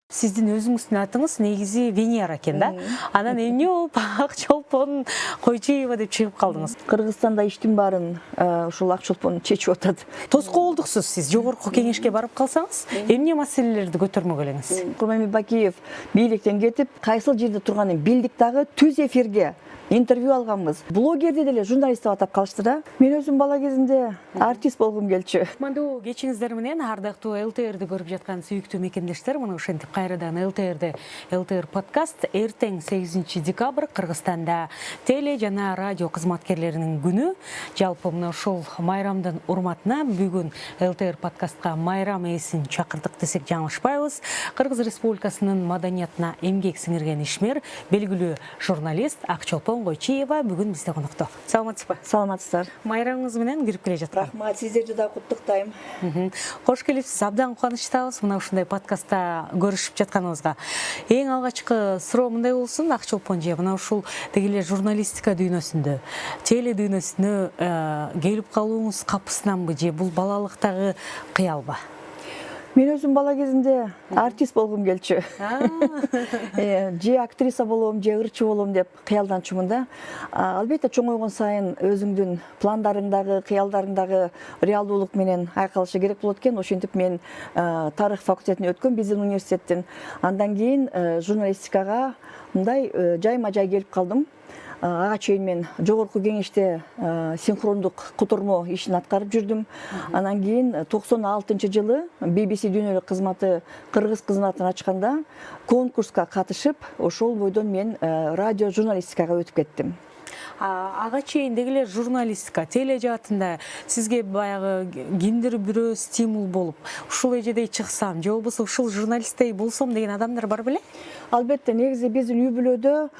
Сиздин өзүңүздүн атыңыз негизи Венера экен да. Анан эмне болуп Акчолпон Койчуева деп чыгып калдыңыз? Кыргызстанда иштин баарын ушул Акчолпон чечип атат. Тоскоолдуксуз сиз жогорку кеңешке барып калсаңыз, эмне маселелерди көтөрмөк элеңиз? Курманбек Бакиев бийликтен кетип, кайсыл жерде турганын билдик дагы түз эфирге интервью алганбыз. Блогерди деле журналист деп атап калышты да. Мен өзүм бала кезинде артист болгум келчү. Кутмандуу кечиңиздер менен ардактуу ЛТРди көрүп жаткан сүйүктүү мекендештер, мына ошентип кайрадан ЛТР подкаст эртең 8 декабрь Кыргызстанда теле жана радио кызматкерлеринин күнү. Жалпы мына ушул майрамдын урматына бүгүн ЛТР подкастка майрам ээсин чакырдык десек жаңылышпайбыз. Кыргыз Республикасынын маданиятына эмгек сиңирген ишмер, белгилүү журналист Акчолпон Койчуева бүгүн бизде конокто. Саламатсызбы? Саламатсыздар. Майрамыңыз менен кирип келе жаткан. Рахмат, сиздерди да куттуктайм. Кош келипсиз. Абдан кубанычтабыз мына ушундай подкастта көрүшүп жатканыбызга. Эң алгачкы суроо мындай болсун, Акчолпон же мына ушул дегеле журналистика дүйнөсүндө, теле дүйнөсүнө келип калууңуз капысынанбы же бул балалыктагы кыялбы? Мен өзүм бала кезинде артист болгум келчү. Же актриса болом, же ырчы болом деп кыялданчумун да. Албетте чоңойгон сайын өзүңдүн пландарыңдагы, кыялдарыңдагы реалдуулук менен айкалышы керек болот экен. Ошентип мен тарых факультетин өткөм, биздин университеттин. Андан кийин журналистикага мындай жайма-жай келип калдым. Ага чейин мен жогорку кеңеште синхрондук котормо ишин аткарып жүрдүм. Анан кийин 96-жылы BBC дүйнөлүк кызматы кыргыз кызматын ачканда конкурска катышып, ошол бойдон мен радио журналистикага өтүп кеттим. Ага чейин дегеле журналистика, теле жаатында сизге баягы кимдир бирөө стимул болуп, ушул эжедей чыксам, же болбосо ушул журналисттей болсом деген адамдар бар беле? Албетте, негизи биздин үй бүлөдө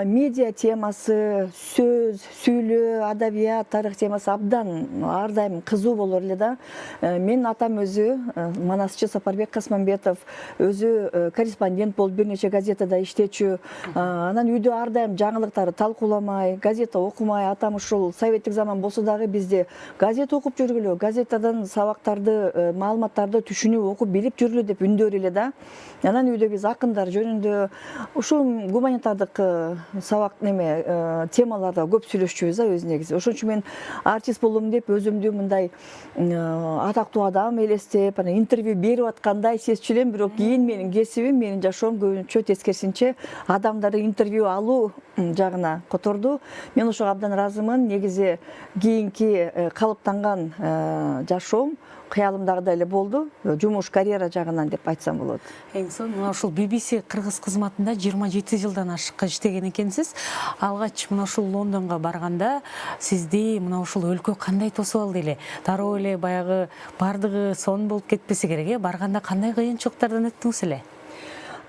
медиа темасы, сөз, сүйлөө, адабият, тарых темасы абдан ар дайым кызуу болор эле да. Менин атам өзү манасчы Сапарбек Касманбетов, өзү корреспондент болуп бир нече газетада иштечү. Анан үйдө ар дайым жаңылыктарды талкууламай, газета окумай, атам ушул советтик заман болсо дагы бизде газета окуп жүргүлө, газетадан сабактарды, маалыматтарды түшүнүп, окуп билип жүргүлө деп үндөр эле да. Анан үйдө биз акындар жөнүндө ушул гуманитардык сабак темаларда көп сүйлөшчүбүз да өз негизи. Ошон үчүн мен артист болом деп өзүмдү мындай атактуу адам элестеп, интервью берип аткандай сезчү элем, бирок кийин менин кесибим, менин жашоом көбүнчө тескерисинче адамдарды интервью алуу жагына которду. Мен ошого абдан ыраазымын. Негизи кийинки калыптанган жашоом кыялымдагыдай эле болду. Жумуш, карьера жагынан деп айтсам болот. Эң сонун мына ушул BBC кыргыз кызматында 27 жылдан ашык иштеген экенсиз. Алгач мына ушул Лондонго барганда сизди мына ушул өлкө кандай тосуп алды эле? Дароо эле баягы бардыгы сонун болуп кетпесе керек, барганда кандай кыйынчылыктардан өттүңүз эле?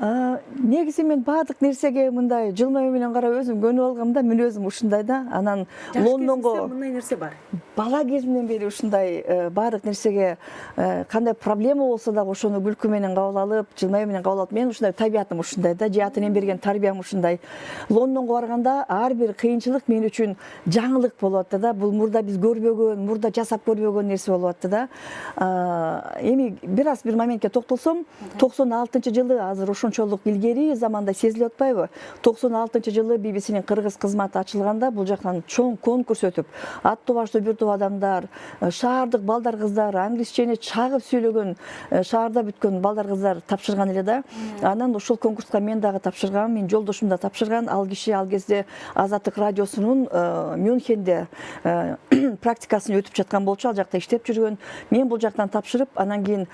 Негизи мен баардык нерсеге мындай жылмайуу менен карап өзүм көнүп алгам да, мүнөзүм ушундай да. Анан Лондонго мындай нерсе бар. Бала кезимден бери ушундай баардык нерсеге кандай проблема болсо дагы ошону күлкү менен кабыл алып, жылмайуу менен кабыл алып, мен ушундай табиятым ушундай да, же ата энем берген тарбиям ушундай. Лондонго барганда ар бир кыйынчылык мен үчүн жаңылык болуп атты да. Бул мурда биз көрбөгөн, мурда жасап көрбөгөн нерсе болуп атты да. Эми бир моментке токтолсом, 96-жылы азыр ошончолук илгери заманда сезилип атпайбы? 96-жылы BBC'нин кыргыз кызматы ачылганда бул жактан чоң конкурс өтүп, аттуу баштуу бир топ адамдар, шаардык балдар кыздар, англисчени чагып сүйлөгөн, шаарда бүткөн балдар кыздар тапшырган эле да. Анан ушул конкурска мен дагы тапшыргам, менин жолдошум да тапшырган. Ал киши ал кезде Азаттык радиосунун Мюнхенде практикасын өтүп жаткан болчу, ал жакта иштеп жүргөн. Мен бул жактан тапшырып, анан кийин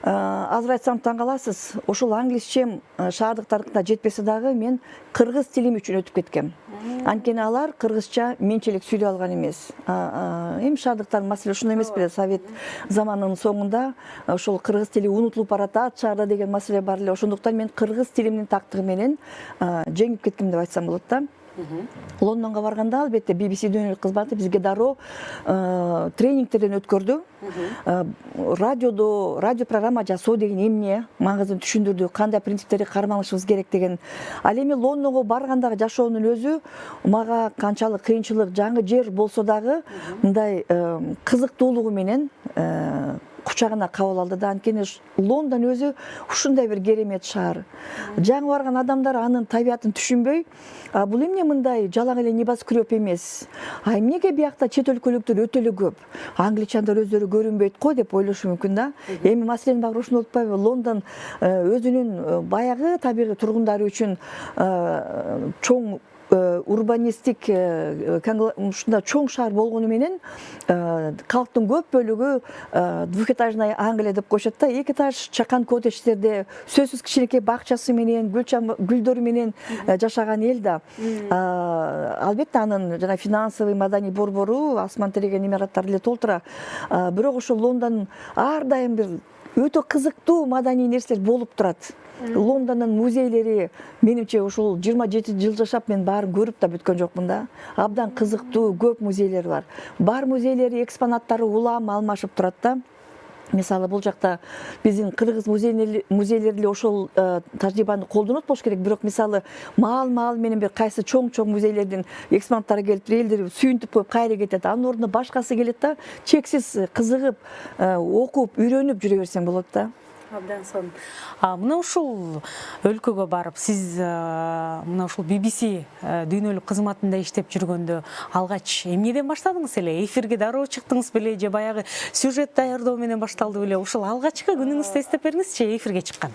азыр айтсам таң каласыз, ошол англисчем шаардыктарда жетпесе дагы мен кыргыз тилим үчүн өтүп кеткем. Анткени алар кыргызча менчелик сүйлөй алган эмес. Эми шаардыктардын маселеси ушундай эмес беле? Совет заманынын соңунда ошол кыргыз тили унутулуп баратат шаарда деген маселе бар эле. Ошондуктан мен кыргыз тилимдин тактыгы менен жеңип кеттим деп айтсам болот да. Лондонго барганда албетте BBC дүйнөлүк кызматы бизге дароо тренингтерден өткөрдү. Радио программа жасоо деген эмне, маңызын түшүндүрдү, кандай принциптерге карманышыбыз керек деген. Ал эми Лондонго баргандагы жашоонун өзү мага канчалык кыйынчылык, жаңы жер болсо дагы мындай кызыктуулугу менен кучагына кабыл алды да. Анткени Лондон өзү ушундай бир керемет шаар. Жаңы барган адамдар анын табиятын түшүнбөй, бул эмне мындай жалаң эле небоскреб эмес. Эмнеге биякта чет өлкөлүктөр өтө эле көп? Англичандар өздөрү көрүнбөйт го деп ойлошу мүмкүн да. Эми маселенин баары ушуну утпайбы? Лондон өзүнүн баягы табигый тургундары үчүн чоң урбанистик ушундай чоң шаар болгону менен калктын көп бөлүгү двухэтажный Англия деп коюшат да. Эки этаж чакан коттедждерде сөзсүз кичинекей бакчасы менен, гүлдөрү менен жашаган эл да. Албетте анын жана финансовый, маданий борбору асман тиреген имараттар эле толтура. Бирок ошо Лондон ар дайым бир өтө кызыктуу маданий нерселер болуп турат. Лондондун музейлери, менимче ушул 27 жыл жашап мен баарын көрүп да бүткөн жокмун да. Абдан кызыктуу көп музейлер бар. Бар музейлери, экспонаттары улам алмашып турат да. Мисалы бул жакта биздин кыргыз музейлери эле ошол тажрыйбаны колдонот болуш керек. Бирок мисалы маал менен бир кайсы чоң музейлердин экспонаттары келип, элдер сүйүнтүп коюп кайра кетет. Анын ордуна башкасы келет да, чексиз кызыгып, окуп, үйрөнүп жүрө берсең болот да. Абдан сон. Мына ушул өлкөгө барып, сиз мына ушул BBC дүйнөлүк кызматында иштеп жүргөндө алгач эмнеден баштадыңыз эле? Эфирге дароо чыктыңыз беле же баягы сюжет даярдоо менен башталды беле? Ушул алгачкы күнүңүздү эстеп бериңизчи, эфирге чыккан.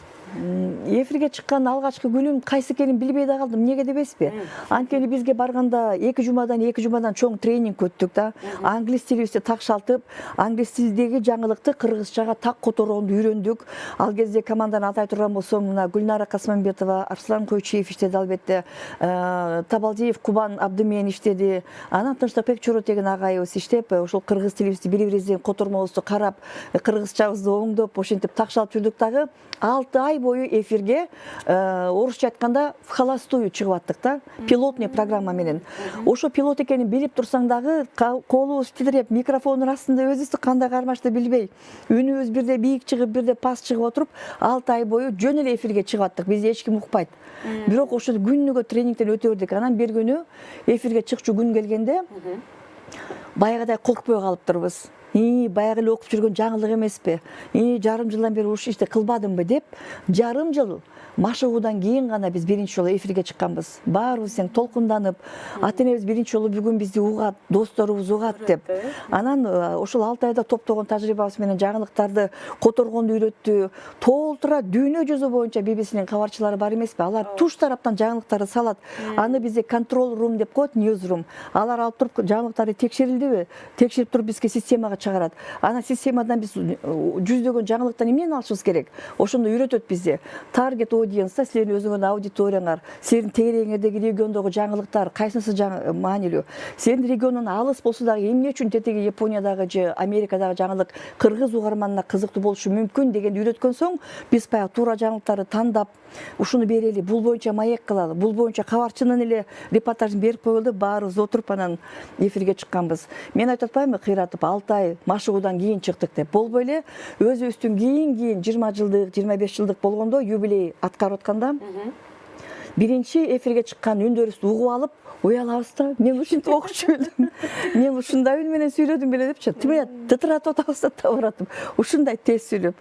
Эфирге чыккан алгачкы күнүм кайсы экенин билбей да калдым. Эмнеге дебесизби? Анткени бизге барганда 2 жумадан чоң тренинг өттүк да. Англис тилибизди такшалтып, англис тилиндеги жаңылыкты кыргызчага так которгонду үйрөндүк. Ал кезде команданы атай турган болсом, мына Гүлнара Касманбетова, Арслан Койчиев иштеди албетте, Табалдиев Кубан Абдымен иштеди. Анан Тынчтыкбек Чоротеген агайыбыз иштеп, ошол кыргыз тилибизди бири-бирибиздин котормобузду карап, кыргызчабызды оңдоп, ошентип такшалып жүрдүк дагы. 6 ай бою эфирге орусча айтканда в холостую чыгып аттык да, пилотный программа менен. Ошо пилот экенин билип турсаң дагы колубуз титиреп, микрофондун астында өзүбүздү кандай кармашты билбей, үнүбүз бирде бийик чыгып, бирде пас чыгып отуруп, 6 ай бою жөн эле эфирге чыгып аттык. Бизди эч ким укпайт. Бирок ошо күнүгө тренингден өтө бердик. Анан бир күнү эфирге чыкчу күн келгенде баягыдай кылыкпай калыптырбыз. Баягы эле окуп жүргөн жаңылык эмеспи? Жарым жылдан бери ушул ишти кылбадымбы деп, жарым жыл машыгуудан кийин гана биз биринчи жолу эфирге чыкканбыз. Баарыбыз тең толкунданып, ата-энебиз биринчи жолу бүгүн бизди угат, досторубуз угат деп. Анан ошол 6 айда топтогон тажрыйбабыз менен жаңылыктарды которгонду үйрөттү. Толтура дүйнө жүзү боюнча BBC-нин кабарчылары бар эмеспи? Алар туш тараптан жаңылыктарды салат. Аны бизде control room деп коет, news room. Алар алып туруп жаңылыктарды текшерилдиби? Текшерип туруп бизге системага чыгарат. Анан системадан биз жүздөгөн жаңылыктан эмнени алышыбыз керек? Ошондо үйрөтөт бизди. Таргет аудиенста силердин өзүңөрдүн аудиторияңар, силердин тегереңиңердеги региондогу жаңылыктар кайсынысы маанилүү? Силердин регионуң алыс болсо дагы эмне үчүн тетеги Япониядагы же Америкадагы жаңылык кыргыз угарманына кызыктуу болушу мүмкүн дегенди үйрөткөн соң, биз баягы туура жаңылыктарды тандап, ушуну берели, бул боюнча маек кылалы, бул боюнча кабарчынын эле репортажын берип коелу, баарыбыз отуруп анан эфирге чыкканбыз. Мен айтып атпаймынбы, кыйратып 6 ай машыгуудан кийин чыктык деп. Болбой эле өзүбүздүн кийин 20 жылдык, 25 жылдык болгондо юбилей аткарып атканда биринчи эфирге чыккан үндөрүбүздү угуп алып, уялабыз да, мен ушинтип окучу элем. Мен ушундай үн менен сүйлөдүм беле депчи. Тимээ тытыратып атабыз да табыратып. Ушундай тез сүйлөп.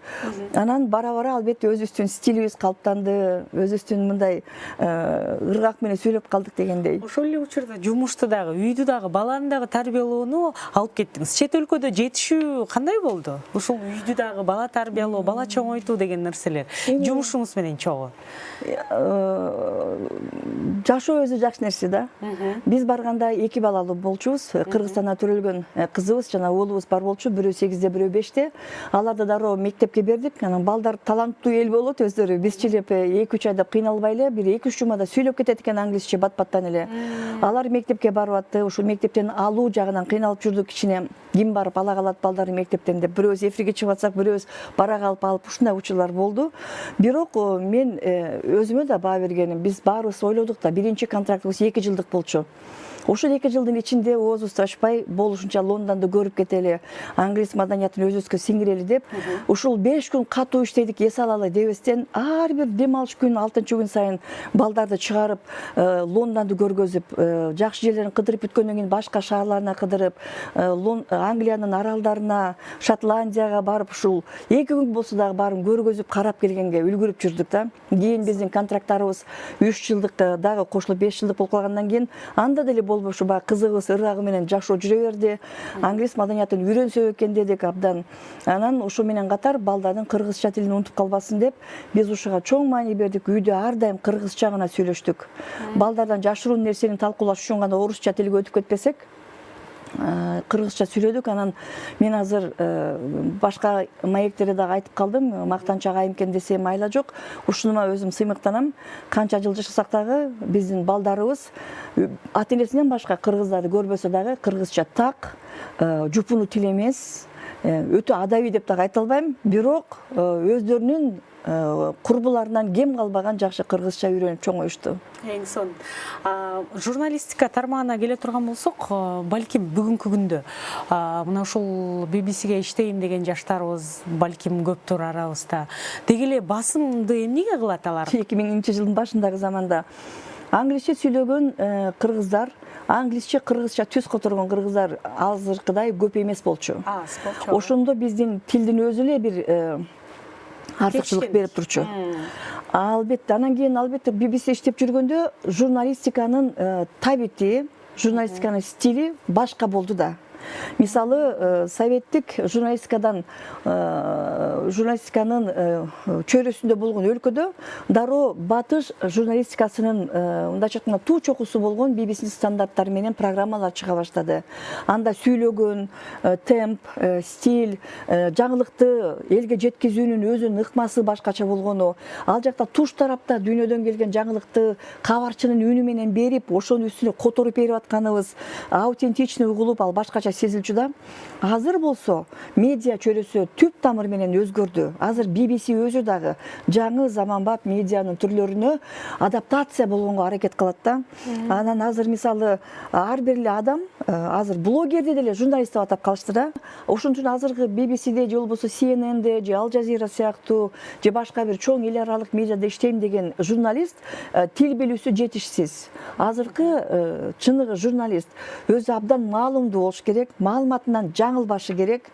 Анан бара-бара албетте өзүбүздүн стилибиз калыптанды, өзүбүздүн мындай ыргак менен сүйлөп калдык дегендей. Ошол эле учурда жумушту дагы, үйдү дагы, баланы дагы тарбиялоону алып кеттиңиз. Чет өлкөдө жетишүү кандай болду? Ушул үйдү дагы, бала тарбиялоо, бала чоңойтуу деген нерселер жумушуңуз менен чогуу. Жашоо өзү жакшы нерсе да. Биз барганда 2 балалуу болчубуз. Кыргызстандан төрөлгөн кызыбыз жана уулубуз бар болчу, бирөө 8-де, бирөө 5-те. Аларды дароо мектепке бердик. Анан балдар таланттуу эл болот өздөрү. Бизчи эле 2-3 айда кыйналбай эле, бир 2-3 жумада сүйлөп кетет экен англисче бат-баттан эле. Алар мектепке барып атты. Ушул мектептен алуу жагынан кыйналып жүрдүк кичине. Ким барып ала калат балдарды мектептен деп. Бирөөбүз эфирге чыгып атсак, бирөөбүз бара калып алып, ушундай учурлар болду. Бирок мен өзүмө да баа бергеним, биз баарыбыз ойлодук да, биринчи контрактыбыз 2 жылдык болчу. Ошол 2 жылдын ичинде оозубуз ташпай болушунча Лондонду көрүп кетели, англис маданиятын өзүбүзгө сиңирели деп, ушул 5 күн катуу иштедик, эс алалы дебестен ар бир дем алыш күнү 6-күн сайын балдарды чыгарып Лондонду көргөзүп, жакшы жерлерин кыдырып бүткөндөн кийин башка шаарларына кыдырып, Англиянын аралдарына, Шотландияга барып, ушул 2 күн болсо дагы баарын көргөзүп, карап келгенге үлгүрүп жүрдүк да. Кийин биздин контракттарыбыз 3 жылдык дагы кошулуп 5 жылдык болуп калгандан кийин анда деле болбошу баягы кызыгыбыз ыргагы менен жашоо жүрө берди. Англис маданиятын үйрөнсөк экен дедик абдан. Анан ошо менен катар балдардын кыргызча тилин унутуп калбасын деп, биз ушуга чоң маани бердик. Үйдө ар дайым кыргызча гана сүйлөштүк. Балдардан жашыруун нерсени талкуулаш үчүн гана орусча тилге өтүп кетпесек, кыргызча сүйлөдүк. Анан мен азыр башка маектерде дагы айтып калдым, мактанчак айымкен десем айла жок. Ушунума өзүм сыймыктанам. Канча жыл жашасак дагы биздин балдарыбыз ата-энесинен башка кыргыздарды көрбөсө дагы кыргызча так, жупуну тил эмес, өтө адабий деп дагы айта албайм, бирок өздөрүнүн курбуларынан кем калбаган жакшы кыргызча үйрөнүп чоңоюшту. Эң сон. Журналистика тармагына келе турган болсок, балким бүгүнкү күндө мына ушул BBC-ге иштейм деген жаштарыбыз балким көптүр арабызда. Деги эле басымды эмнеге кылат алар? 2000-жылдын башындагы заманда англисче сүйлөгөн кыргыздар, англисче кыргызча түз которгон кыргыздар азыркыдай көп эмес болчу. Ошондо биздин тилдин өзү эле бир артыкчылык берип турчу. Албетте, анан кийин албетте BBC иштеп жүргөндө журналистиканын табити, журналистиканын стили башка болду да. Мисалы, советтик журналистиканын чөйрөсүндө болгон өлкөдө дароо батыш журналистикасынын мындайча айтканда туу чокусу болгон BBC стандарттары менен программалар чыга баштады. Анда сүйлөгөн темп, стиль, жаңылыкты элге жеткизүүнүн өзүнүн ыкмасы башкача болгону, ал жакта туш тарапта дүйнөдөн келген жаңылыкты кабарчынын үнү менен берип, ошонун үстүнө которуп берип атканыбыз аутентичный угулуп, ал башкача сезилчү да. Азыр болсо медиа чөйрөсү түп тамыр менен өзгөрдү. Азыр BBC өзү дагы жаңы заманбап медианын түрлөрүнө адаптация болгонго аракет кылат да. Анан азыр мисалы ар бир эле адам азыр блогерди деле журналист деп атап калышты да. Ошон үчүн азыркы BBC-де же болбосо CNN-де же Al Jazeera сыяктуу же башка бир чоң эл аралык медиада иштейм деген журналист тил билүүсү жетишсиз. Азыркы чыныгы журналист өзү абдан маалымдуу болуш керек, маалыматынан жаңылбашы керек.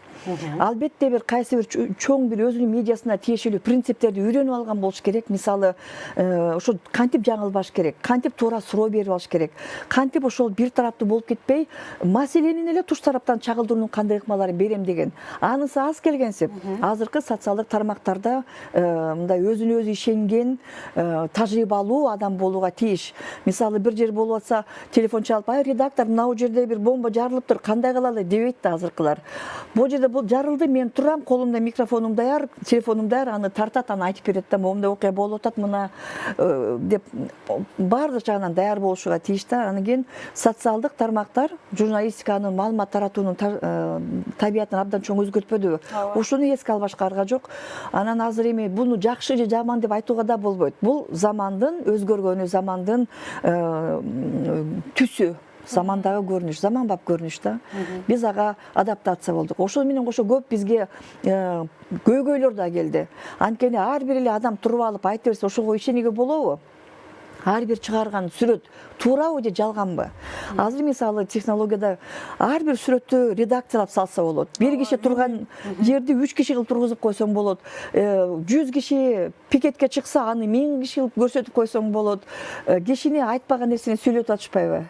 Албетте бир кайсы бир чоң бир өзүнүн медиасына тиешелүү принциптерди үйрөнүп алган болуш керек. Мисалы, ошо кантип жаңылбаш керек, кантип туура суроо берип алыш керек, кантип ошол бир тараптуу болуп кетпей, маселенин эле туш тараптан чагылдыруунун кандай ыкмаларын берем деген. Анысы аз келгенсип, азыркы социалдык тармактарда мындай өзүнө өзү ишенген, тажрыйбалуу адам болууга тийиш. Мисалы, бир жер болуп атса, телефон чалып, "Ай, редактор, мына жерде бир бомба жарылыптыр, кандай кылалы?" дебейт да азыркылар. Бул жерде бул жарылды, мен турам, колумда микрофонум даяр, телефонум даяр, аны тартат, аны айтып берет да, момундай окуя болуп атат, мына деп баардык жагынан даяр болушуга тийиш да. Анан кийин социалдык тармактар журналистиканын, маалымат таратуунун табиятын абдан чоң өзгөртпөдүбү? Ошону эске албашка арга жок. Анан азыр эми буну жакшы же жаман деп айтууга да болбойт. Бул замандын өзгөргөнү, замандын түсү. Замандагы көрүнүш, заманбап көрүнүш да. Биз ага адаптация болдук. Ошол менен кошо көп бизге көйгөйлөр да келди. Анткени ар бир эле адам туруп алып айтып берсе, ошого ишенүүгө болобу? Ар бир чыгарган сүрөт туурабы же жалганбы? Азыр мисалы технологияда ар бир сүрөттү редакциялап салса болот. Бир киши турган жерди 3 киши кылып тургузуп койсоң болот. 100 киши пикетке чыкса, аны 1000 киши кылып көрсөтүп койсоң болот. Кишини айтпаган нерсени сүйлөтүп атышпайбы?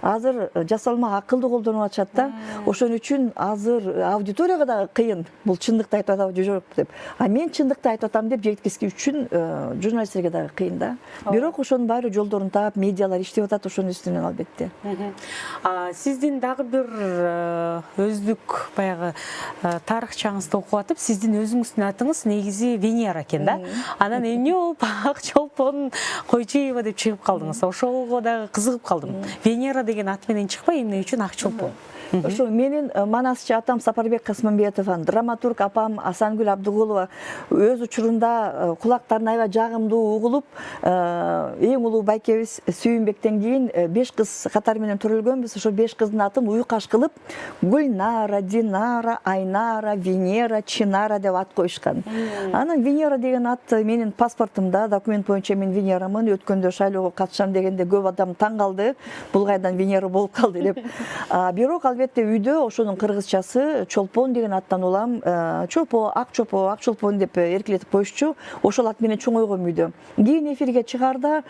Азыр жасалма акылды колдонуп атышат да. Ошон үчүн азыр аудиторияга да кыйын. Бул чындыкты айтып атабы же жок деп. А мен чындыкты айтып атам деп жеткизүү үчүн журналисттерге да кыйын да. Бирок ошонун баары жолдорун таап, медиалар иштеп атат ошонун үстүнөн албетте. Сиздин дагы бир өздүк баягы тарыхчаңызды окуп атып, сиздин өзүңүздүн атыңыз негизи Венера экен да. Анан эмне болуп Акчолпон Койчуева деп чыгып калдыңыз? Ошого дагы кызыгып калдым. Венера деген ат менен чыкпай, эмне үчүн Акчолпон? Ошо менин манасчы атам Сапарбек Касманбетов, драматург апам Асангүл Абдыгулова өз учурунда кулактарын аябай жагымдуу угулуп, эң улуу байкебиз Сүйүнбектен кийин 5 кыз катары менен төрөлгөнбүз. Ошо 5 кыздын атын уюкаш кылып Гүлнара, Динара, Айнара, Венера, Чинара деп ат коюшкан. Анан Венера деген ат менин паспортумда, документ боюнча мен Венерамын, өткөндө шайлоого катышам дегенде көп адам таң калды. Бул кайдан Венера болуп калды деп. Бирок албетте үйдө ошонун кыргызчасы Чолпон деген аттан улам. Чопо, Ак Чолпон деп эркелетип коюшчу. Ошол ат менен чоңойгом үйдө. Кийин эфирге чыгарда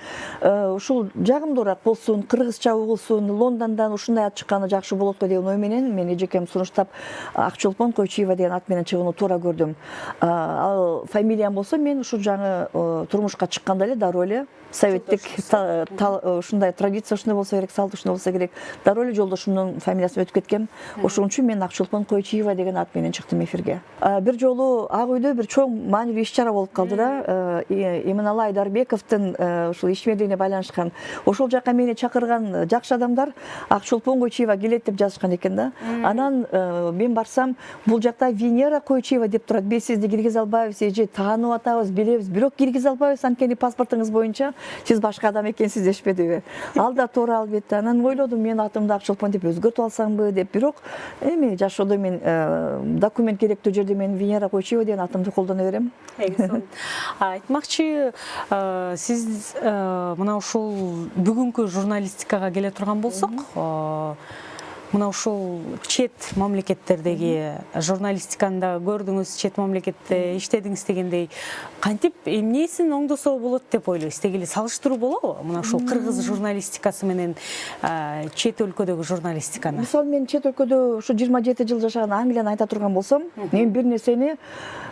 ушул жагымдуураак болсун, кыргызча угулсун, Лондондон ушундай ат чыкканы жакшы болот го деген ой менен мен эжекем сунуштап Ак Чолпон Койчуева деген ат менен чыгууну туура көрдүм. Ал фамилиям болсо мен ушу жаңы турмушка чыкканда эле дароо эле советтик ушундай традиция ушундай болсо керек, салт ушундай болсо керек. Дароо эле жолдошумдун фамилиясын өтүп кеткем. Ошон үчүн мен Ак Чолпон Койчуева деген ат менен чыктым эфирге. Бир жолу Ак үйдө бир чоң маанилүү иш-чара болуп калды да. Иманалы Айдарбековдун ушул ишмердигине байланышкан. Ошол жака мени чакырган жакшы адамдар Ак Чолпон Койчуева келет деп жазышкан экен да. Анан мен барсам, бул жакта Венера Койчуева деп турат. Биз сизди киргизе албайбыз, эже таанып атабыз, билебиз, бирок киргизе албайбыз, анткени паспортуңуз боюнча сиз башка адам экенсиз дешпедиби. Ал да туура албетте. Анан ойлодум, мен атымды Ак Чолпон деп өзгөртүп алсамбы деп, бирок эми жашоодо мен документ керектүү жерде мен Венера Койчуева деген атымды колдоно берем. Айтмакчы, сиз мына ушул бүгүнкү журналистикага келе турган болсок, мына ушул чет мамлекеттердеги журналистиканы да көрдүңүз, чет мамлекетте иштедиңиз дегендей, кантип эмнесин оңдосо болот деп ойлойсуз? Тегили салыштыруу болобу мына ушул кыргыз журналистикасы менен чет өлкөдөгү журналистиканы? Мисалы, мен чет өлкөдө ушу 27 жыл жашаган Англияны айта турган болсом, мен бир нерсени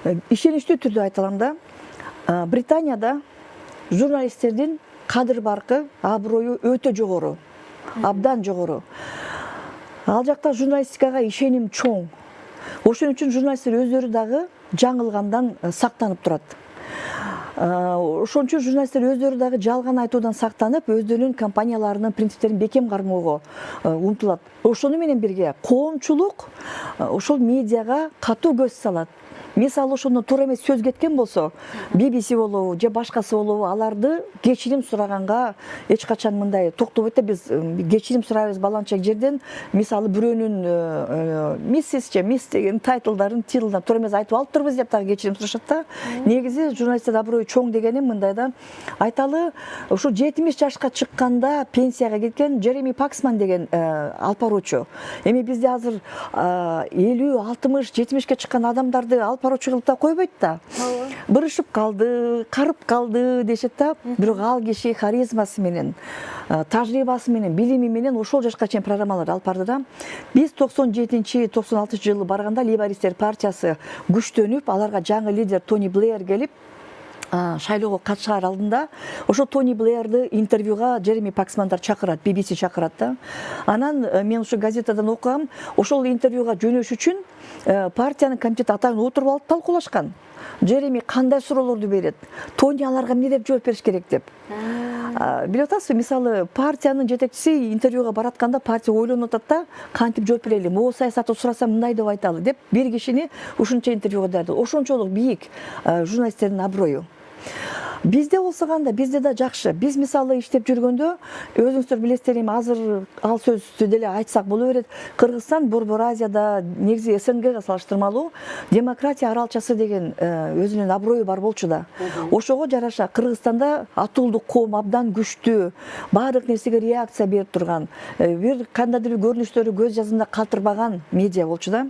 ишеничтүү түрдө айта алам да. Британияда журналисттердин кадыр баркы, аброю өтө жогору, абдан жогору. Ал жакта журналистикага ишеним чоң. Ошон үчүн журналисттер өздөрү дагы жаңылгандан сактанып турат. Ошон үчүн журналисттер өздөрү дагы жалган айтуудан сактанып, өздөрүнүн компанияларынын принциптерин бекем кармоого умтулат. Ошону менен бирге коомчулук ошол медиага катуу көз салат. Мисалы, ошондон туура эмес сөз кеткен болсо, BBC болобу же башкасы болобу, аларды кечирим сураганга эч качан мындай токтобойт да. Биз кечирим сурайбыз баланча жерден. Мисалы, бирөөнүн мисс деген тайтлдарын туура эмес айтып алыптырбыз деп дагы кечирим сурашат да. Негизи журналисттер аброю чоң дегеним мындай да. Айталы, ушу 70 жашка чыкканда пенсияга кеткен Джереми Паксман деген алпаруучу. Эми бизде азыр 50, 60, 70ке чыккан адамдарды алпаруучу кылып да койбойт да. Бырышып калды, карып калды дешет да. Бирок ал киши харизмасы менен, тажрыйбасы менен, билими менен ошол жашка чейин программалар алып барды да. Биз 97-96 жылы барганда Лейбористтер партиясы күчтөнүп, аларга жаңы лидер Тони Блэйр келип, шайлоого катышаар алдында ошо Тони Блэйрди интервьюга Джереми Паксмандар чакырат, BBC чакырат да. Анан мен ушу газетадан окугам, ошол интервьюга жөнөш үчүн партиянын комитет атайын отуруп алып талкуулашкан. Джереми кандай суроолорду берет, Тони аларга эмне деп жооп бериш керек деп. Билип атасызбы, мисалы, партиянын жетекчиси интервьюга баратканда партия ойлонуп атат да, кантип жооп берели, могу саясатты сурасам мындай деп айталы деп, бир кишини ушунча интервьюга даярдады. Ошончолук бийик журналисттердин аброю. Бизде болсо кандай, бизде да жакшы. Биз мисалы иштеп жүргөндө, өзүңүздөр билесиздер, эми азыр ал сөздү деле айтсак боло берет. Кыргызстан Борбор Азияда, негизи СНГга салыштырмалуу демократия аралчасы деген өзүнүн аброю бар болчу да. Ошого жараша Кыргызстанда атуулдук коом абдан күчтүү, баардык нерсеге реакция берип турган, бир кандайдыр көрүнүштөрү көз жазында калтырбаган медиа болчу да.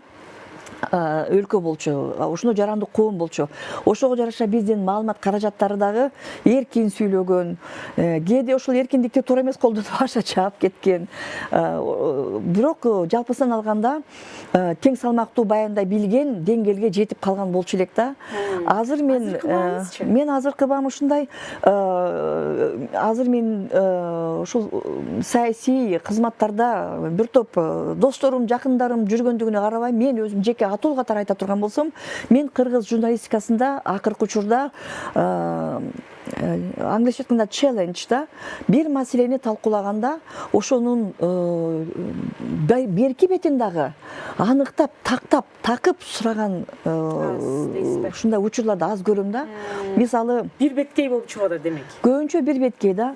Өлкө болчу, ушуну жарандык коом болчу. Ошого жараша биздин маалымат каражаттары дагы эркин сүйлөгөн, кээде ошол эркиндикти туура эмес колдонуп аша чаап кеткен. Бирок жалпысынан алганда тең салмактуу баяндай билген деңгээлге жетип калган болчу элек да. Азыр мен азыркы баам ушундай, азыр мен ушул саясий кызматтарда бир топ досторум, жакындарым жүргөндүгүнө карабай, мен өзүм жеке атул катары айта турган болсом, мен кыргыз журналистикасында акыркы учурда англисче айтканда челлендж да, бир маселени талкуулаганда ошонун берки бетин дагы аныктап, тактап, такып сураган ушундай учурларды аз көрөм да. Мисалы, бир беткей болуп чыгат демек. көбүнчө бир беткей да.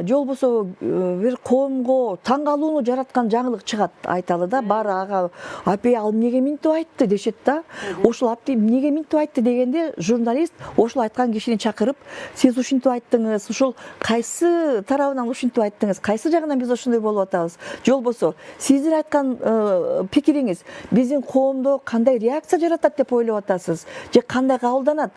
Же болбосо бир коомго таң калууну жараткан жаңылык чыгат, айталы да. Баары ага апей ал эмнеге минтип айтты дешет да. Ошол апей эмнеге минтип айтты дегенде журналист ошол айткан кишини чакырып, сиз ушинтип айттыңыз, ушул кайсы тарабынан ушинтип айттыңыз, кайсы жагынан биз ошондой болуп атабыз? Же болбосо сиздин айткан пикириңиз биздин коомдо кандай реакция жаратат деп ойлоп атасыз? Же кандай кабылданат?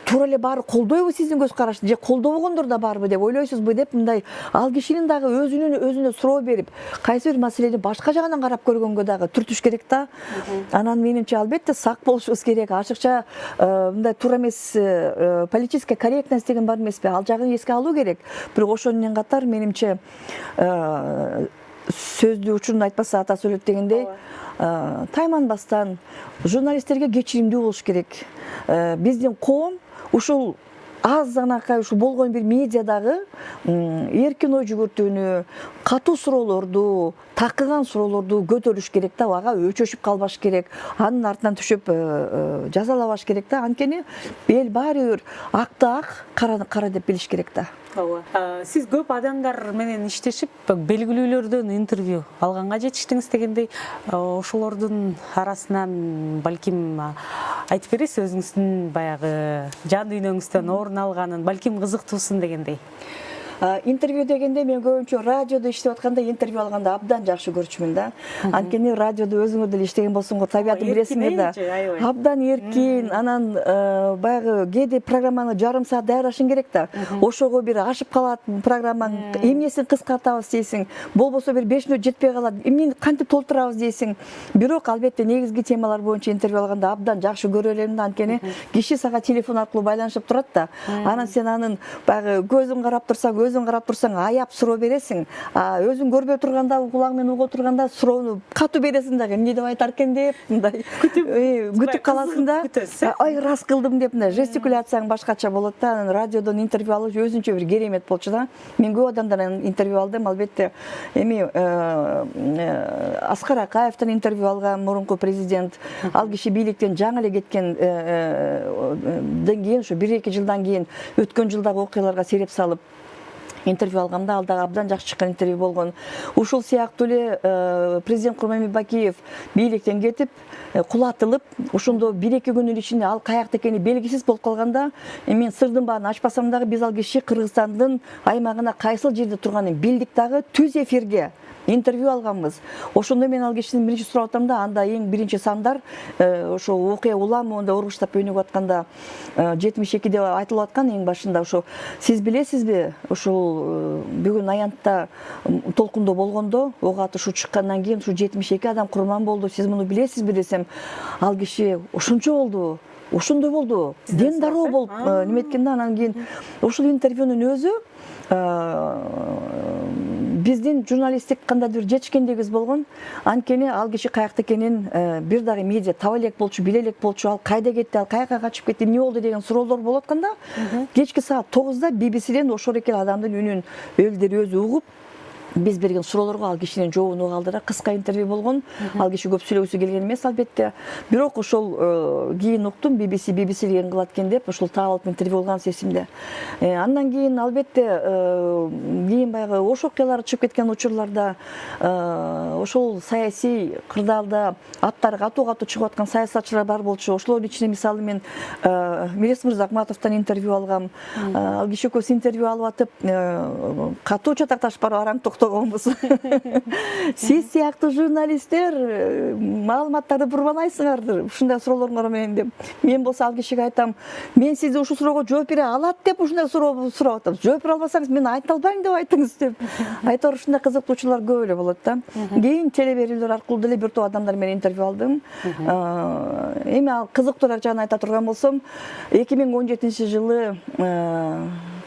Туура эле баары колдойбу сиздин көз карашты? Же колдобогондор да барбы деп ойлойсузбу деп мындай ал кишинин дагы өзүнө суроо берип, кайсы бир маселени башка жагынан карап көргөнгө дагы түртүш керек да. Анан менимче албетте сак болушубуз керек. Ашыкча мындай туура эмес политическая корректность деген бар эмеспи? Ал жагын эске алуу керек. Бирок ошону менен катар менимче сөздү учурун айтпаса ата сөйлөт дегендей, тайманбастан журналисттерге кечиримдүү болуш керек. Биздин коом ушул аз анакай ушул болгон бир медиадагы эркин ой жүгүртүүнү, катуу суроолорду, такыган суроолорду көтөрүш керек да, ага өчөшүп калбаш керек, анын артынан түшүп жазалабаш керек да. Анткени эл баары бир акты ак, караны кара деп билиш керек да. Сиз көп адамдар менен иштешип, белгилүүлөрдөн интервью алганга жетиштиңиз дегендей, ошолордун арасынан балким айтып бересиз өзүңүздүн баягы жан дүйнөңүздөн орун алганын, балким кызыктуусун дегендей. Интервью дегенде мен көбүнчө радиодо иштеп атканда интервью алганда абдан жакшы көрчүмүн да. Анткени радиодо өзүңөр деле иштеген болсоңор, табиятын билесиңер да. Абдан эркин, анан баягы кээде программаны жарым саат даярдашың керек да. Ошого бир ашып калат программаң, эмнесин кыскартабыз дейсиң, болбосо бир 5 мүнөт жетпей калат, эмнени кантип толтурабыз дейсиң. Бирок албетте негизги темалар боюнча интервью алганда абдан жакшы көрө элем да. Анткени киши сага телефон аркылуу байланышып турат да. Анан сен анын баягы көзүн карап турсаң, аяп суроо бересиң. Өзүң көрбөй турганда, кулагың менен угуп турганда суроону катуу бересиң дагы, эмне деп айтар экен деп, мындай күтүп каласың да. Ай, рас кылдым деп, мындай жестикуляцияң башкача болот да. Анан радиодон интервью алуу өзүнчө бир керемет болчу да. Мен көп адамдардан интервью алдым, албетте. Эми Аскар Акаевден интервью алгам, мурунку президент. Ал киши бийликтен жаңы эле кеткенден кийин, ушу 1-2 жылдан кийин өткөн жылдагы окуяларга сереп салып интервью алганда, ал дагы абдан жакшы чыккан интервью болгон. Ушул сыяктуу эле президент Курманбек Бакиев бийликтен кетип, кулатылып, ошондо 1-2 күнүн ичинде ал каякта экени белгисиз болуп калганда, мен сырдын баарын ачпасам дагы биз ал киши Кыргызстандын аймагына кайсыл жерде турганын билдик дагы, түз эфирге интервью алганбыз. Ошондо мен ал кишиден биринчи сурап атам да, анда эң биринчи сандар ошо окуя улам монда ургуштап өнүгүп атканда 72 деп айтылып аткан эң башында. Ошо сиз билесизби, ушул бүгүн аянтта толкундо болгондо ок атышуу чыккандан кийин ушу 72 адам курман болду. Сиз муну билесизби десем, ал киши ошончо болду. Ошондой болду. Ден дароо болуп неметкен да. Анан кийин ушул интервьюнун өзү биздин журналисттик кандайдыр жетишкендигибиз болгон. Анткени ал киши каякта экенин бир дагы медиа таба элек болчу, биле элек болчу, ал кайда кетти, ал каяка качып кетти, эмне болду деген суроолор болуп атканда, кечки саат 9-да BBC-ден ошол экен адамдын үнүн өлдөр өзү угуп, биз берген суроолорго ал кишинин жообун уга алды да. Кыска интервью болгон. Ал киши көп сүйлөгүсү келген эмес албетте. Бирок ошол кийин уктум, BBC деген кылат экен деп, ошол таап алып интервью болгон эсимде. Андан кийин албетте кийин баягы ош окуялары чыгып кеткен учурларда ошол саясий кырдаалда аттары катуу чыгып аткан саясатчылар бар болчу. Ошолордун ичинде мисалы мен Мирес Мырзакматовдон интервью алгам. Ал киши көз интервью алып атып, катуу чатакташып бараң токтогонбуз. Сиз сыяктуу журналисттер маалыматтарды бурмалайсыңардыр, ушундай суроолоруңар менен деп. Мен болсо ал кишиге айтам, мен сизди ушул суроого жооп бере алат деп ушундай суроо сурап атам. Жооп бере албасаңыз мен айта албайм деп айтыңыз деп. Айтор ушундай кызыктуучулар көп эле болот да. Кийин телеберүүлөр аркылуу деле бир топ адамдар менен интервью алдым. Эми ал кызыктуураак жагын айта турган болсом, 2017-жылы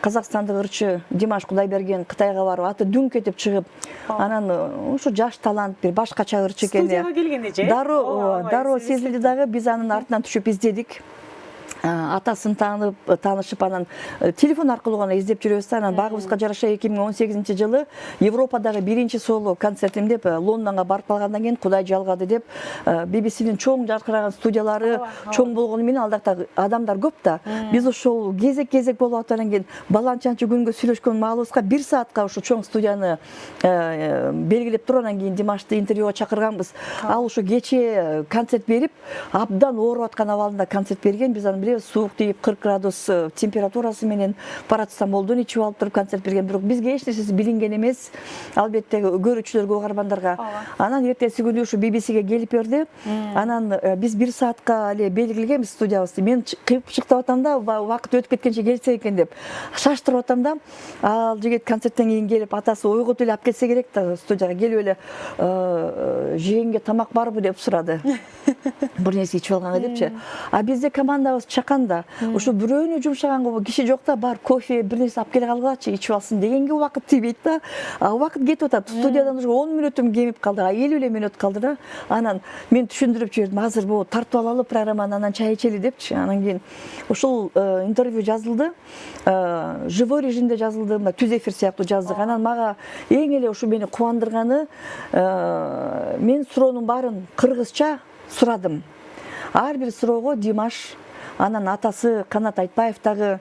Казакстандык ырчы Димаш Кудайберген Кытайга барып, аты дүң кетип чыгып, анан ушу жаш талант, бир башкача ырчы экени. Студияга келгенде же? Дароо сезилди дагы, биз анын артынан түшүп издедик. атасын таанышып анан телефон аркылуу гана издеп жүрөбүз да. Анан багыбызга жараша 2018 жылы Европадагы биринчи соло концертим деп Лондонго барып калгандан кийин Кудай жалгады деп BBC-нин чоң жаркыраган студиялары чоң болгону менен ал жакта адамдар көп да. Биз ошол кезек болуп аткандан кийин баланчанчы күнгө сүйлөшкөн маалыбызга 1 саатка ошо чоң студияны белгилеп туруп анан кийин Димашты интервьюга чакырганбыз. Ал ошо кече концерт берип, абдан ооруп аткан абалында концерт берген. Биз аны суук тийип 40 градус температурасы менен парацетамолдун ичип алып туруп концерт берген. Бирок бизге эч нерсеси билинген эмес. Албетте көрүүчүлөргө, угармандарга. Анан эртеси күнү ушу BBC-ге келип берди. Анан биз 1 саатка эле белгилегенбиз студиябызды. Мен кыйып чыктап атам да, убакыт өтүп кеткенче келсе экен деп шаштырып атам да. Ал жигит концерттен кийин келип атасы ойготуп эле алып келсе керек да студияга келип эле жегенге тамак барбы деп сурады. Бир нерсе ичип алганга депчи. А бизде командабыз чаканда. Ошо бирөөнү жумшаганга киши жок да, бар кофе бир нерсе алып келе калгылачы, ичип алсын дегенге убакыт тийбейт да. Убакыт кетип атат. Студиядан уже 10 мүнөтүм кемип калды, 50 эле мүнөт калды да. Анан мен түшүндүрүп жибердим, азыр бу тартып алалы программаны, анан чай ичели депчи. Анан кийин ошол интервью жазылды. Живой режимде жазылды, мына түз эфир сыяктуу жаздык. Анан мага эң эле ушу мени кубандырганы, мен суроонун баарын кыргызча сурадым. Ар бир суроого Димаш, анан атасы Канат Айтбаев дагы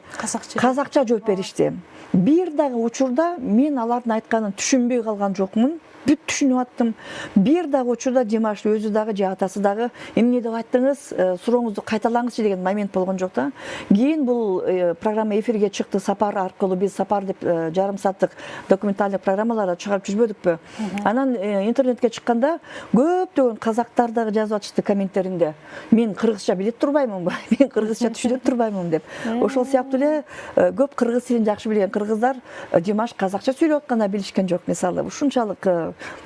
казакча жооп беришти. Бир дагы учурда мен алардын айтканын түшүнбөй калган жокмун. Бүт түшүнүп аттым. Бир дагы учурда Димаш өзү дагы же атасы дагы эмне деп айттыңыз, сурооңузду кайталаңызчы деген момент болгон жок да. Кийин бул программа эфирге чыкты, Сапар аркылуу. Биз Сапар деп жарым сааттык документалдык программаларда чыгарып жүрбөдүкпү. Анан интернетке чыкканда көптөгөн казактар дагы жазып атышты комменттеринде. Мен кыргызча билет турбаймынбы? Мен кыргызча түшүнүп турбаймынбы деп. Ошол сыяктуу эле көп кыргыз тилин жакшы билген кыргыздар Димаш казакча сүйлөп атканда билишкен жок. Мисалы ушунчалык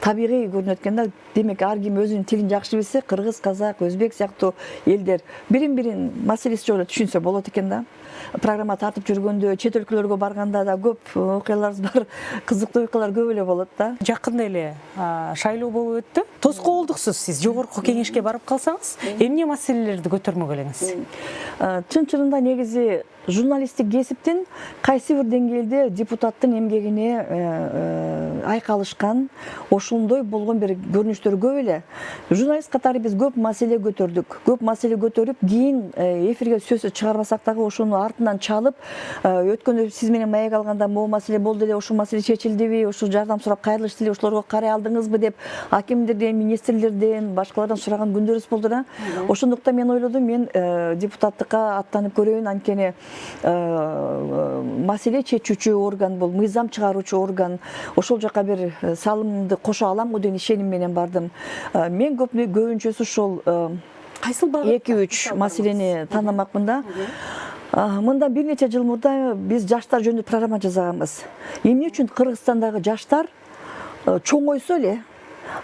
табигый көрүнөт экен да. Демек ар ким өзүнүн тилин жакшы билсе, кыргыз, казак, өзбек сыяктуу элдер бирин-бирин маселеси жок эле түшүнсө болот экен да. Программа тартып жүргөндө, чет өлкөлөргө барганда да көп окуяларыбыз бар, кызыктуу окуялар көп эле болот да. Жакында эле шайлоо болуп өттү. Тоскоолдуксуз сиз жогорку кеңешке барып калсаңыз, эмне маселелерди көтөрмөк элеңиз? Чын чынында негизи журналисттик кесиптин кайсы бир деңгээлде депутаттын эмгегине айкалышкан, ошондой болгон бир көрүнүштөр көп эле. Журналист катары биз көп маселе көтөрдүк. Көп маселе көтөрүп, кийин эфирге сөз чыгарбасак дагы ошону артынан чалып, өткөндө сиз менен маек алганда могу маселе болду эле, ошол маселе чечилдиби, ошол жардам сурап кайрылышты эле, ошолорго карай алдыңызбы деп акимдерден, министрлерден, башкалардан сураган күндөрүбүз болду да. Ошондуктан мен ойлодум, мен депутаттыкка аттанып көрөйүн, анткени маселе чечүүчү орган бул, мыйзам чыгаруучу орган. Ошол жака бир салымымды кошо аламбы деген ишеним менен бардым. Мен көбүнчөсү ошол Кайсыл багытта 2-3 маселени тандамакмын да. Мында бир нече жыл мурда биз жаштар жөнүндө программа жасаганбыз. Эмне үчүн Кыргызстандагы жаштар чоңойсо эле,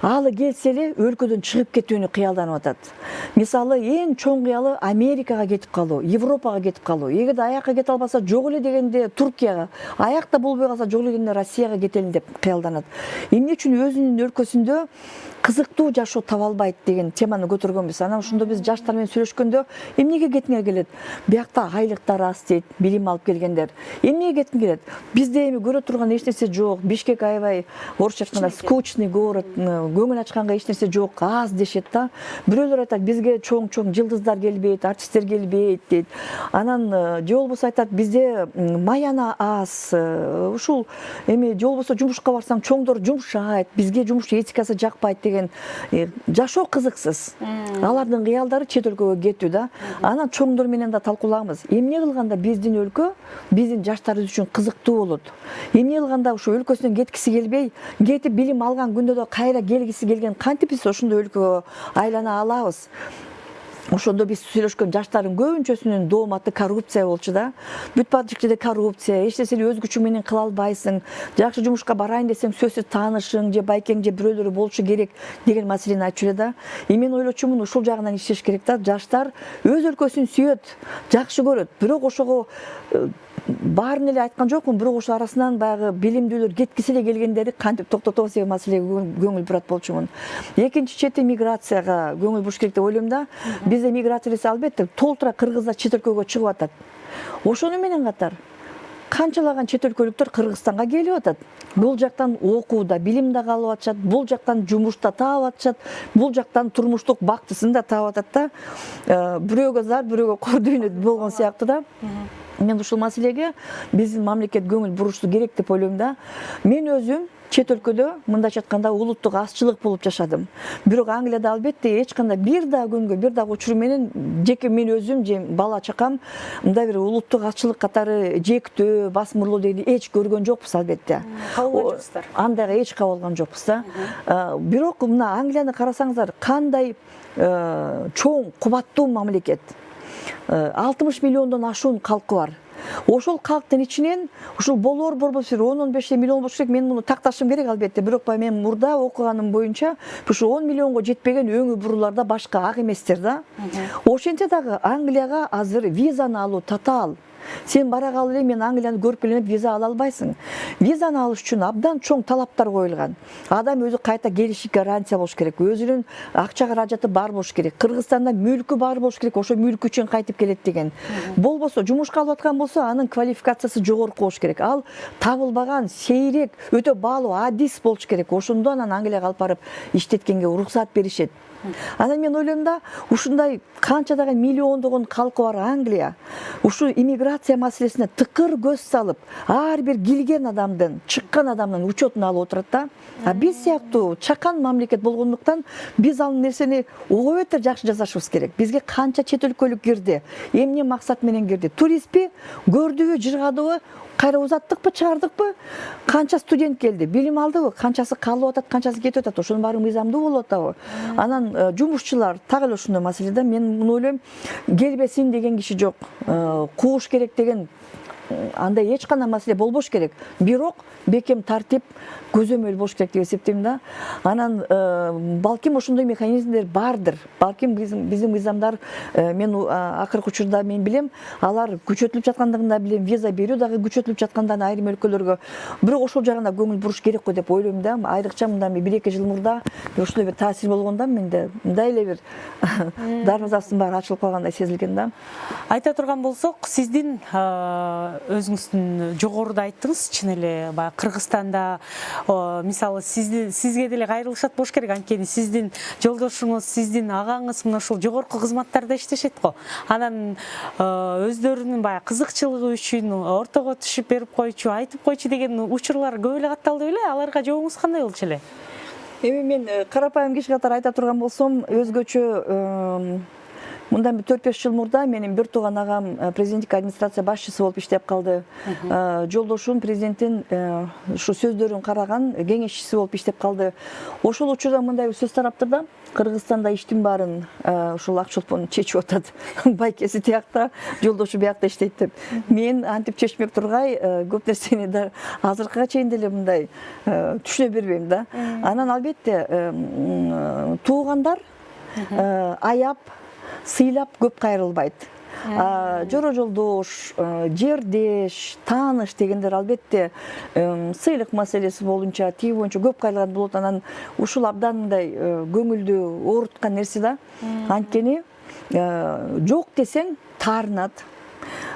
алы келсе эле өлкөдөн чыгып кетүүнү кыялданып атат. Мисалы, эң чоң кыялы Америкага кетип калуу, Европага кетип калуу. Эгерде аякка кете албаса жок эле дегенде Туркияга, аякта болбой калса жок эле дегенде Россияга кетелин деп кыялданат. Эмне үчүн өзүнүн өлкөсүндө кызыктуу жашоо таба албайт деген теманы көтөргөнбүз. Анан ошондо биз жаштар менен сүйлөшкөндө, эмнеге кеткиңер келет? Биякта айлыктар аз дейт, билим алып келгендер. Эмнеге кеткиң келет? Бизде эми көрө турган эч нерсе жок. Бишкек аябай орусча айтканда скучный город, көңүл ачканга эч нерсе жок, аз дешет да. Бирөөлөр айтат, бизге чоң жылдыздар келбейт, артисттер келбейт дейт. Анан же болбосо айтат, бизде маяна аз. Ушул эми же болбосо жумушка барсаң чоңдор жумшайт, бизге жумуш этикасы жакпайт деген жашоо кызыксыз. Алардын кыялдары чет өлкөгө кетүү да. Анан чоңдор менен да талкуулаганбыз. Эмне кылганда биздин өлкө, биздин жаштарыбыз үчүн кызыктуу болот? Эмне кылганда ушу өлкөсүнөн кеткиси келбей, кетип билим алган күндө да кайра келгиси келген, кантип биз ошондой өлкөгө айлана алабыз? Ошондо биз сүйлөшкөн жаштардын көбүнчөсүнүн дооматы коррупция болчу да. Бүт баардык коррупция, эч нерсени өзгөчө менен кыла албайсың. Жакшы жумушка барайын десең, сөзсүз таанышың же байкең же бирөөлөрү болчу керек деген маселени айтчу эле да. Мен ойлочумун, ушул жагынан иштеш керек да. Жаштар өз өлкөсүн сүйөт, жакшы көрөт, бирок ошого баарын эле айткан жокмун, бирок ошол арасынан баягы билимдүүлөр кеткиси эле келгендери кантип токтотобуз деген маселеге көңүл бурат болчумун. Экинчи чети миграцияга көңүл буруш керек деп ойлойм да. Бизде миграция десе албетте толтура кыргыздар чет өлкөгө чыгып атат. Ошону менен катар канчалаган чет өлкөлүктөр Кыргызстанга келип атат. Бул жактан окууда, билим да алып атышат, бул жактан жумушта таап атышат, бул жактан турмуштук бактысын да таап атат да. Бирөөгө зар, бирөөгө кор дүйнө болгон сыяктуу да. Мен ушул маселеге биздин мамлекет көңүл бурушу керек деп ойлойм да. Мен өзүм чет өлкөдө мындайча айтканда улуттук азчылык болуп жашадым. Бирок Англияда албетте эч кандай бир да күнгө, бир да учур менен жеке мен өзүм же бала чакам мындай бир улуттук азчылык катары жектөө, басмырлоо дегенди эч көргөн жокпуз албетте. Кабыл жоксуздар. Андайга эч кабыл алган жокпуз да. Бирок мына Англияны карасаңыздар, кандай чоң, кубаттуу мамлекет. 60 миллиондон ашуун калкы бар. Ошол калктын ичинен ушул болор болбосо 10-15 миллион болуш керек. Мен муну такташым керек албетте. Бирок мен мурда окуганым боюнча ушу 10 миллионго жетпеген өңү бурууларда башка ак эместер да. Ошентсе дагы Англияга азыр визаны алуу татаал. Сен бара калып эле мен Англияны көрүп келем деп виза ала албайсың. Визаны алыш үчүн абдан чоң талаптар коюлган. Адам өзү кайта келиши гарантия болуш керек. Өзүнүн акча каражаты бар болуш керек. Кыргызстанда мүлкү бар болуш керек. Ошо мүлкү үчүн кайтып келет деген. Болбосо жумушка алып аткан болсо анын квалификациясы жогорку болуш керек. Ал табылбаган, сейрек, өтө баалуу адис болуш керек. Ошондо анан Англияга алып барып иштеткенге уруксат беришет. Анан мен ойлойм да, ушундай канчадаган миллиондогон калкы бар Англия ушу иммиграция маселесине тыкыр көз салып, ар бир келген адамдын, чыккан адамдын учетун алып отурат да. Биз сыяктуу чакан мамлекет болгондуктан биз ал нерсени өтө жакшы жасашыбыз керек. Бизге канча чет өлкөлүк кирди, эмне максат менен кирди? Туризмби, көрдүбү, жыргадыбы, кайра узаттыкпы, чыгардыкпы? Канча студент келди, билим алдыбы? Канчасы калып атат, канчасы кетип атат? Ошонун баары мыйзамдуу болуп атабы? Анан жумушчулар так эле ошондой маселеде. Мен муну ойлойм, келбесин деген киши жок. Кууш керек деген андай эч кандай маселе болбош керек. Бирок бекем тартип, көзөмөл болуш керек деп эсептейм да. Анан балким ошондой механизмдер бардыр. Балким биздин мыйзамдар, мен акыркы учурда мен билем, алар күчөтүлүп жаткандыгын да билем, виза берүү дагы күчөтүлүп жаткандан айрым өлкөлөргө. Бирок ошол жагына көңүл буруш керек го деп ойлойм да. Айрыкча мындан 1-2 жыл мурда ошондой бир таасир болгондо менде мындай эле бир дарбазасын баары ачылып калгандай сезилген да. Айта турган болсок, сиздин өзүңүздүн жогоруда айттыңыз, чын эле баягы Кыргызстанда мисалы сизге деле кайрылышат болуш керек, анткени сиздин жолдошуңуз, сиздин агаңыз мына ушул жогорку кызматтарда иштешет го. Анан өздөрүнүн баягы кызыкчылыгы үчүн ортого түшүп берип койчу, айтып койчу деген учурлар көп эле катталды беле? Аларга жообуңуз кандай болчу эле? Эми мен карапайым киши катары айта турган болсом, өзгөчө мындан 4-5 жыл мурда менин бир тууган агам президенттик администрация башчысы болуп иштеп калды. Жолдошум президенттин ушу сөздөрүн караган кеңешчиси болуп иштеп калды. Ошол учурда мындай бир сөз тараптыр да, Кыргызстанда иштин баарын ушул ак чолпон чечип атат. Байкеси тиякта, жолдошу биякта иштейт деп. Мен антип чечмек тургай көп нерсени да азыркыга чейин деле мындай түшүнө бербейм да. Анан албетте туугандар аяп сыйлап көп кайрылбайт. Жора жолдош, жердеш, тааныш дегендер албетте сыйлык маселеси боюнча, тиги боюнча көп кайрылган болот. Анан ушул абдан мындай көңүлдү ооруткан нерсе да. Анткени жок десең таарынат.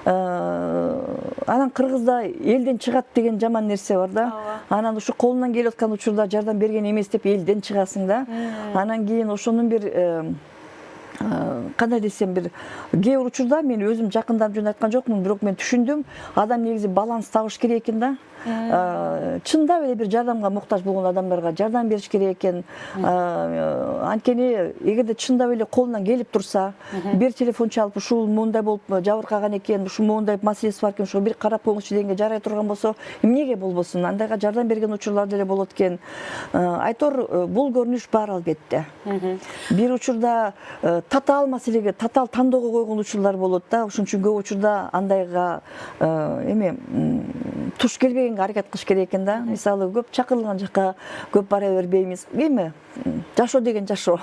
Анан Кыргызда элден чыгат деген жаман нерсе бар да. Анан ушу колунан келип аткан учурда жардам берген эмес деп элден чыгасың да. Анан кийин ошонун бир кандай десем, бир кээ бир учурда мен өзүм жакындарым жөнүндө айткан жокмун, бирок мен түшүндүм, адам негизи баланс табыш керек экен да. Чындап эле бир жардамга муктаж болгон адамдарга жардам бериш керек экен. Анткени эгерде чындап эле колунан келип турса, бир телефон чалып ушул моундай болуп жабыркаган экен, ушул моундай маселеси бар экен, ошо бир карап коюңузчу дегенге жарай турган болсо, эмнеге болбосун? Андайга жардам берген учурлар деле болот экен. Айтор бул көрүнүш бар албетте. Бир учурда татаал маселеге татаал тандоого койгон учурлар болот да. Ошон үчүн көп учурда андайга эме туш келбегенге аракет кылыш керек экен да. Мисалы көп чакырылган жака көп бара бербейбиз. Эми жашоо деген жашоо.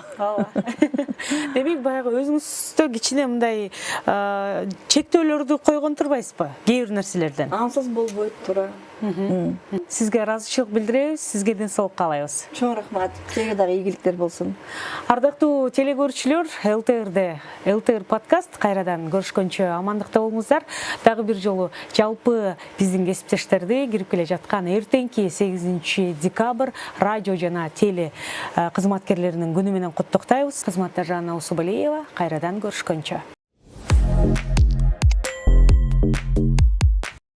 Демек баягы өзүңүздө кичине мындай чектөөлөрдү койгон турбайсызбы кээ бир нерселерден? Ансыз болбойт, туура. Сизге ыраазычылык билдиребиз, сизге ден соолук каалайбыз. Чоң рахмат. Сизге дагы ийгиликтер болсун. Ардактуу телекөрүүчүлөр, ЛТР подкаст кайрадан көрүшкөнчө амандыкта болуңуздар. Дагы бир жолу жалпы биздин кесиптештерди кирип келе жаткан эртеңки 8 декабрь радио жана теле кызматкерлеринин күнү менен куттуктайбыз. Кызматта Жанна Усубалиева, кайрадан көрүшкөнчө.